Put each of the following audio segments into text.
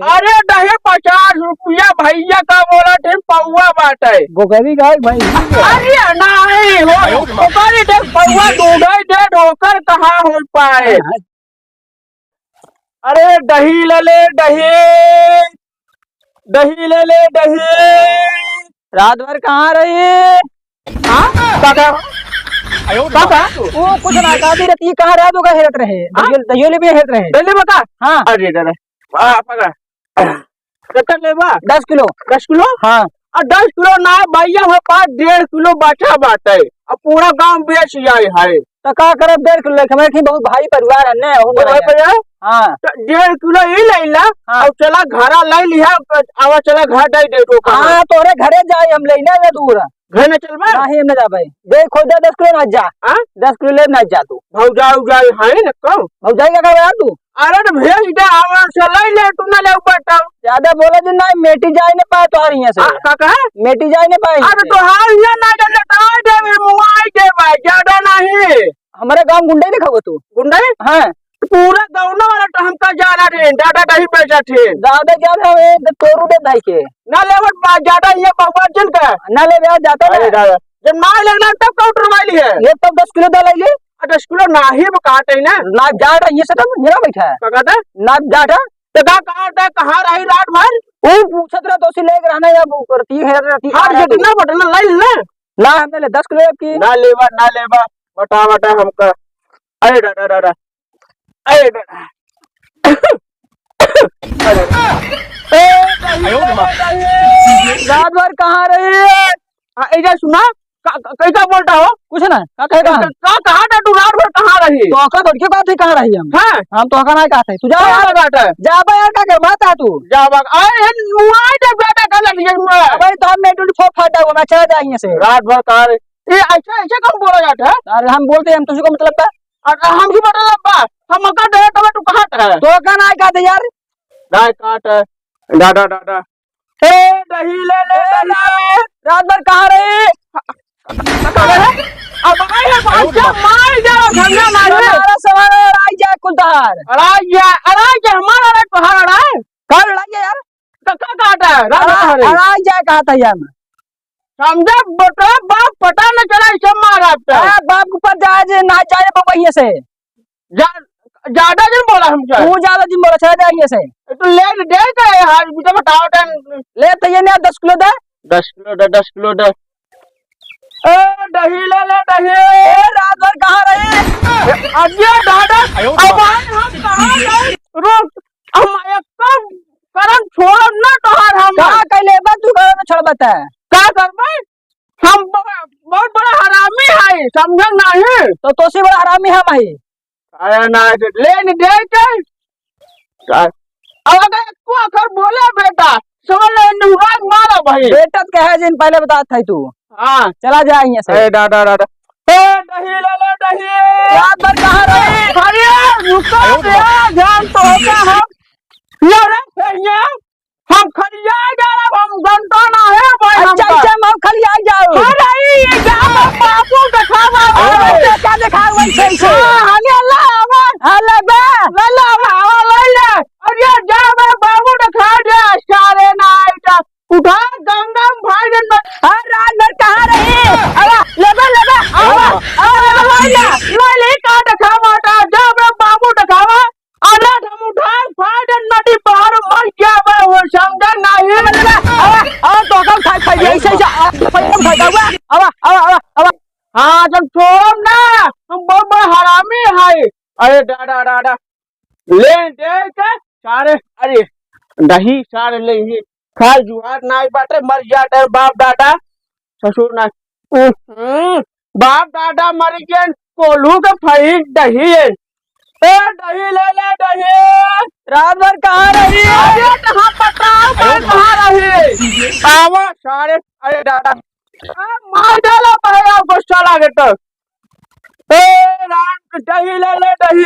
अरे दही 50 रुपया भैया का बोला थे पौवा बाटे गोगरी गाय भाई अरे नहीं हो ओकरी देख पौवा दूधई दे ढोकर कहाँ हो पाए। अरे दही ले ले दही दही ले ले दही। रात भर कहाँ रही? हाँ काका काका वो कुछ ना काती रहती कहाँ रहा तो हेरत रहे दहियों में हेरत रहे दिल्ली बता। हाँ अरे दादा वाह पकड़ कितना लेबा 10 किलो 10 किलो। हाँ और 10 किलो ना भैया हमारे पास 1.5 किलो बचा बात है अब पूरा गांव बेच आए है तो का करब 1.5 किलो हमारे बहुत भाई परिवार है ने हाँ 1.5 किलो ही ले ला हाँ। और चला घरा ले लिया आवा चला घर दे दे तो हाँ तोरे घरे जाए हम लेने ले दूर घर न चलबा नहीं हम जा भाई देख खोदा 10 किलो ना जा हां 10 किलो ले ना जा तू भौजा उजा है न कहो भौजाई का करवा तू अरे तो भेज दे आवा चला ले तू न ले ऊपर ज्यादा बोला जी नहीं मेटी जाए न पाए तो यहाँ से काका मेटी जाए न पाए अरे तो हां ये ना लटा दे मुआई दे भाई ज्यादा नहीं हमारे गांव गुंडे दिखाओ तू गुंडा हाँ पूरा गाँव वाला तो हमका जाना थे दादा दही पैसा थे दादा क्या था तोरू दे दाई के ना लेवट ज्यादा ये भगवान का ना ले ब्याह जाता अरे दादा जब मार लगना तब काउंटर वाली है ये तब 10 किलो दे ले 10 किलो नाही काटे ना ना जा रहा ये सब मेरा बैठा है का कहता ना जा रहा तो कहाँ रही रात भर वो पूछत रहा तो ले रहना या वो करती है रहती हार जितना बटन ले ले ना हमने ले 10 किलो की ना लेबा बटा बटा हमका। अरे दादा दादा अरे दादा रात भर कहाँ रही है इधर सुना कैसा बोलता हो कुछ ना का कहेगा कहाँ था तू रात भर कहाँ रही तो का लड़के बात ही कहाँ रही हम हाँ हम तो का ना कहते तू जा यार बात है जा बा यार का कर बात है तू जा बाग अरे मुआई दे बेटा कर लगी मैं भाई तो हम मेटू फोड़ फाटा हुआ मैं चला जाएंगे से रात भर कहाँ रही ये ऐसा ऐसा कम बोला जाता है अरे हम बोलते हैं हम तुझको मतलब और हम ही बता लब्बा हम मका दे तू कहाँ है तो का ना कहते यार दाई काट है दादा दादा ए दही ले ले रात भर कहाँ रही अब आई है अच्छा मार जा धंधा मार हमारा सवाल आई जाए कुलदार अराई जा हमारा रे पहाड़ अराई कल लड़ाई है यार तो का काटा है रात लड़ाई जाए कहा था यार समझे बता बाप पता न चला इसे मारा बाप ऊपर जाए ना जाए बबैया से ज्यादा दिन बोला हमसे तू ज्यादा दिन बोला चला जाएंगे से तो ले दे के हाल मुझे बताओ टन ले तो ये नहीं 10 किलो दे 10 किलो दे ए दही ले ले दही रात भर कहाँ रही अजय दादा अब हम कहाँ गए रुक हम एकदम करम छोड़ ना तोहार हम कहाँ कहले बा तू घर में छोड़ बता क्या करबे हम बहुत बड़ा हरामी है समझ नहीं तो तोसी बड़ा हरामी हम आई अरे ना ले नहीं दे के अगर को अखर बोले बेटा समझ ले नुराग मारा भाई बेटा कहे जिन पहले बता था तू हाँ चला जा यहाँ से ए दादा दादा ए दही ले ले दही रात भर कहाँ रही अरे रुको यार ध्यान तो होता हम यार हम खलिया जा रहा हम घंटा ना है भाई अच्छा हम खाली आ जाओ अरे ये जा बापू दिखावा क्या दिखाओ वैसे से हले अल्लाह हले बे ले अरे जा बाबू दिखा दे सारे नाइट उठा गंगा भाई ने रात भर कहाँ रही ले का दिखावा जा बाबू दिखावा अनाथ हम उठा फाड़ नदी पार मर गया मैं वो समझ नहीं तो कब खाई ऐसे हाँ जब छोड़ ना हम बहुत बड़ा हरामी है। अरे दादा दादा ले दे के सारे अरे दही सारे ले ही खाल जुहार नाई बाटे मर जाते बाप दादा ससुर ना बाप दादा मर गए कोल्हू के फही दही है ए दही ले ले दही रात भर कहाँ रही अरे कहाँ पता कहाँ रही आवा सारे अरे दादा मार डाला पाया गुस्सा लगे तो ए रात दही ले ले दही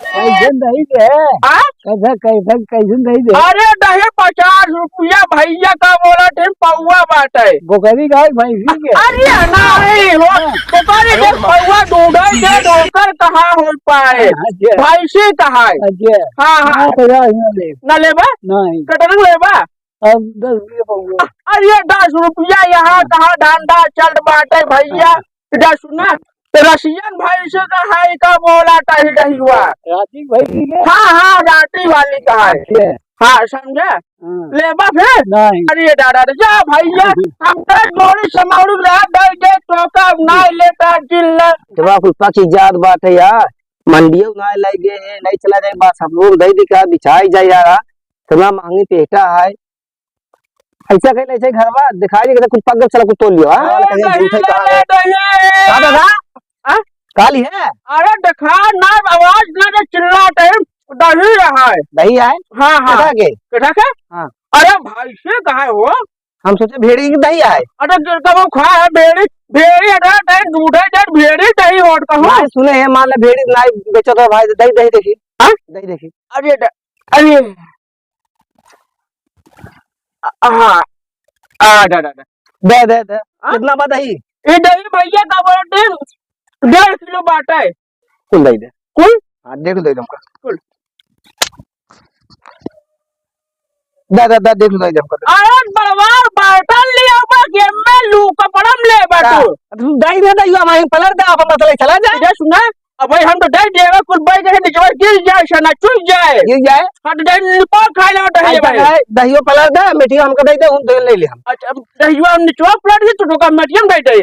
कैसन दही दे हाँ? कैसन दही दे अरे दही 50 रुपया भैया का बोला थे पौवा बाटे। बोकरी का भैंसी के अरे नहीं हो तो करे के पौवा दूध के डोकर कहाँ हो पाए भैंसी कहाँ है। अच्छा हाँ हाँ ले न लेबा नहीं कटन लेबा अब 10 रुपये पौवा अरे 10 रुपया यहाँ कहाँ धंधा चल बाटे भैया। जा सुना रसियन भैंसी का है का बोला टही टही हुआ राती भैंसी के हाँ हाँ राती वाली का है। अच्छा हाँ समझे लेबा फिर नहीं अरे दादा जा भैया हम तो गोली समाउरी रहा दे दे टोका नहीं लेता चिल्ला जब पुष्पा की इजाद बात है यार मंडियों ना लगे है नहीं चला जाए बात सब लोग दे दिखा बिछाई जाए यार थोड़ा महंगी पेटा है ऐसा कहीं ऐसे घर में दिखाई नहीं कुछ पग चला कुछ तोल लियो हां काली है। अरे देखा ना आवाज ना दे चिल्लाते दही रहा है दही है हाँ हाँ केटा के हां अरे भाई से कहा है वो हम सोचे भेड़ी की दही है। अरे कब खा है भेड़ी भेड़ी अरे दूध है भेड़ी दही और कहो सुने है मान ले भेड़ी ना बेचो तो भाई दही दही देखी हां दही देखी अरे अरे हाँ दादा दे दे दे कितना बा दही ये दही भैया का बोलते 1.5 किलो बाटा है कुल दही दे कुल हां देख दे तुमका कुल दादा देख लो दही तुमका अरे बलवार बाटा लिया बा के मैं लू कपड़म ले बाटू तू दही दे दही हमारे पलट दे अपन मतलब चला जाए ये सुना अब भाई हम तो दही देवे कुल भाई के नीचे गिर जाए सना चुल जाए हट दही निपा खा ले दही भाई दहियो पलट दे मिठियो हमको दे दे हम दे ले ले हम अच्छा दहीवा निचवा पलट दे तो का मीडियम दे दे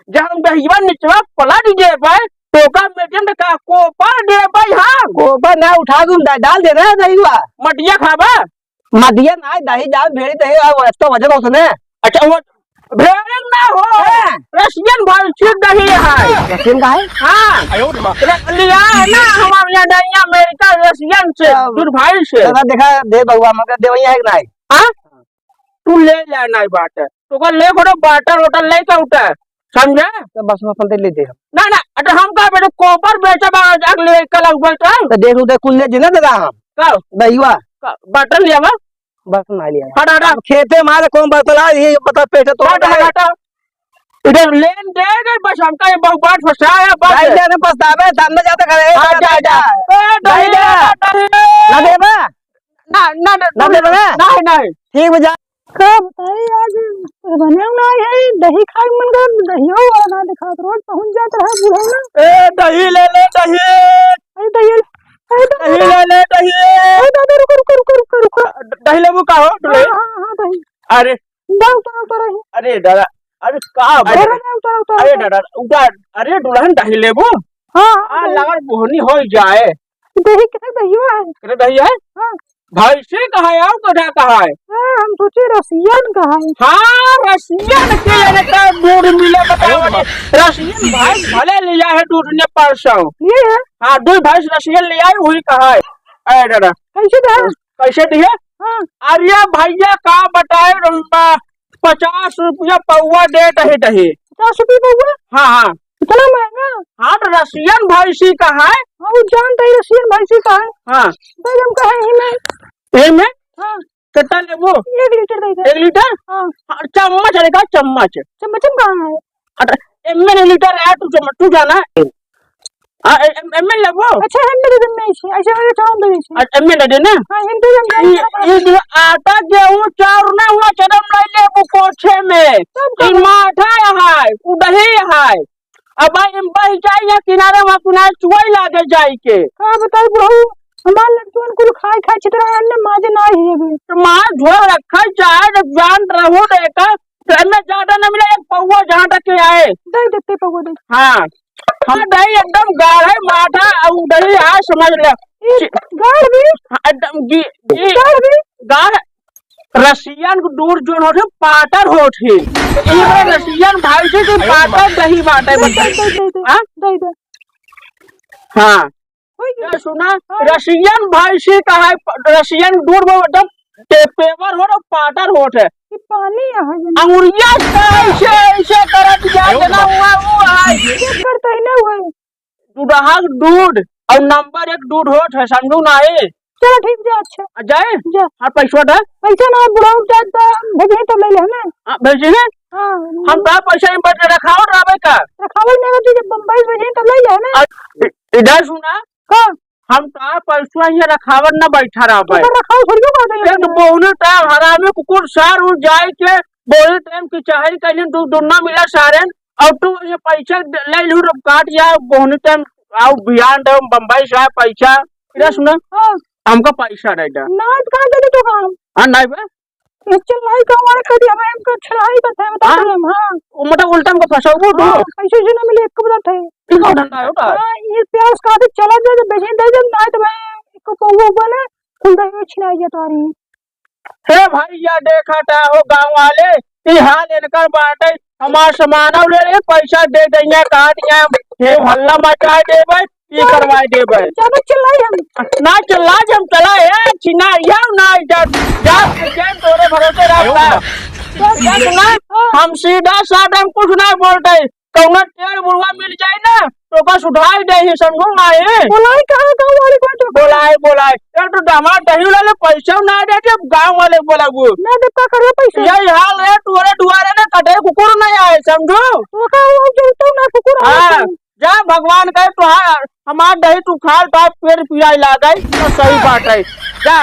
जब हम दहीवा निचवा पलट दे भाई तो का मीडियम का कोपर दे भाई हां कोपर ना उठा दूं डाल दे रहा दहीवा मटिया खाबा मटिया ना दही डाल भेड़ी दही तो वजन उसने अच्छा वो भेड़ ना हो रसियन भैंसी दही है रसियन का है हाँ लिया है ना हमारे यहाँ दही अमेरिका रसियन से दूध भाई से दादा देखा दे बउआ मगर देवैया है कि नहीं हाँ तू ले लेना है बात तो का ले खड़ो बाटर वोटर ले के उठा समझे तो बस में अपन ले दे ना ना अरे हम का बेटे कोपर बेचा बा जाग ले कल बैठा तो देख दे कुल ले जिना दादा हम का दहीवा बाटर लिया बा बस ना लिया हटा हटा खेते मारे कौन बतला ये बता पेट तो हटा हटा इधर लेन दे गए बस हमका ये बहुत बात फंसाया बस दही देने पछतावे सामने जाते करे जा जा दही दे ना दे बा ना ना ना दे बा नहीं नहीं ठीक बजा का बताई आज बने ना है दही खाए मन कर दहियो वाला ना दिखा रोज पहुंच जाता है बूढ़ा ना ए दही ले ले दही अरे दही दही ले ले दही अरे दादा रुको दही लेबू का हो हां हां दही अरे उतार अरे दादा अरे का उतार अरे दादा उतार अरे दुल्हन दही लेबू हां हां लगन बोहनी हो जाए दही कितने दही है कितने दही है हां भैंसी कहाँ है और कटा कहाँ है हम सोचे रसियन का है हाँ रसियन के लेने का दूध मिले बताओ रसियन भाई भले लिया है दूध ने परसों ये है हाँ दूध भैंस रसियन ले आई हुई कहाँ है अरे दादा कैसे दिए हाँ अरे भैया का बताए 50 रुपया पौवा दे दही 50 रुपये पौवा हाँ हाँ इतना महंगा हाँ तो रसियन भैंसी का है हाँ वो जानता है रसियन भैंसी का है हाँ भाई हम कहे ही नहीं ये में हाँ कितना लेबू 1 लीटर दे 1 लीटर हाँ चम्मच रहेगा चम्मच चम्मच कहाँ है एमएल लीटर है तू जाना एमएल लेबो अच्छा हम दे देंगे इसे ऐसे मेरे चावल दे इसे एमएल दे ना हां हिंदू जन ये आटा गेहूं चाउर ना हुआ चरम नहीं लेबू कोछे में ई माठा है उडही है अब हम बह जाइए किनारे वहां किनारे चुई लागे जाई के का बताई बहू हमार लड़कियों कुल खाए खाए चितरा अन्ने माजे ना ही है तो मां झोल रखा चाहे जब जान रहो देखा में ज्यादा न मिले एक पौवा जहां तक के आए दे देते पौवा दे हाँ हाँ दही एकदम गाढ़ है माठा और दही है समझ ले गाढ़ भी एकदम गाढ़ रसियन दूर जोन होते पाटर होते ये रसियन भाई से जो पाटर दही बाटे हाँ दे हाँ क्या सुना रसियन भाई से कहा रसियन दूर में मतलब पेपर हो रहा पाटर होते पानी अंगुरिया ऐसे ऐसे कर दिया जना हुआ वो है करता ही ना हुआ दूध और नंबर 1 दूध होत है, समझू ना है। चलो ठीक है। अच्छा जाए जा। हाँ पैसा दे। पैसा ना बुढ़ाऊ जाता भेजे तो ले ले हमें। भेजी है हाँ हम का पैसा में बट रखाओ रावे का रखावल नहीं होती, जब बम्बई भेजे तो ले ले हमें। इधर सुना हाँ हम का पैसा ये रखावन ना बैठा रहा तो रखाओ थोड़ी को बात है। बहुने टाइम हरामे कुकुर सार उड़ जाए के बोले टाइम की चाहे कहीं दुन्ना मिला सारेन और तू ये पैसा ले लू काट जा बहुने टाइम आओ बियान दे बम्बई से आए पैसा। इधर सुना हाँ हमका पैसा नहीं दे ना कहाँ दे दे तो काम हाँ नहीं बे चल लाई का हमारे कभी हमें हमको छलाई का था बता दे। हाँ वो मतलब उल्टा हमको फंसाओ तो पैसे से ना मिले एक को बता है। ठीक है धंधा है उठा हाँ ये प्याज काटे चला जाए तो बेचे दे दे ना तो मैं इसको कहूँ बोले खुल दे छिना जाता रही। हे भाई या देखा था हो गांव वाले ये हाल इनकर बाटे हमार सामान ले ले पैसा दे देंगे काट दिया हे हल्ला मचा देबे ये करवा देबे ज्यादा चिल्लाई हम ना चला जम चला है छिना या ना जा जा के तोरे भरोसे रहता ना हम सीधा साधा हम कुछ नहीं बोलते कौन तेल बुढ़वा मिल जाए ना तो बस उठाई दे ही समझो ना है बोलाई कहाँ गाँव वाले को तो बोलाए यार तो हमारा दही वाले पैसा ना दे जब गाँव वाले बोला वो ना दे का करे पैसे यही हाल है तुअरे दुआरे ना कटे कुकुर नहीं आए समझो तो का वो जो तो ना कुकुर हाँ जा भगवान कहे तो हमार दही तू खा तो पेड़ पिया ला गई तो सही बात है जा।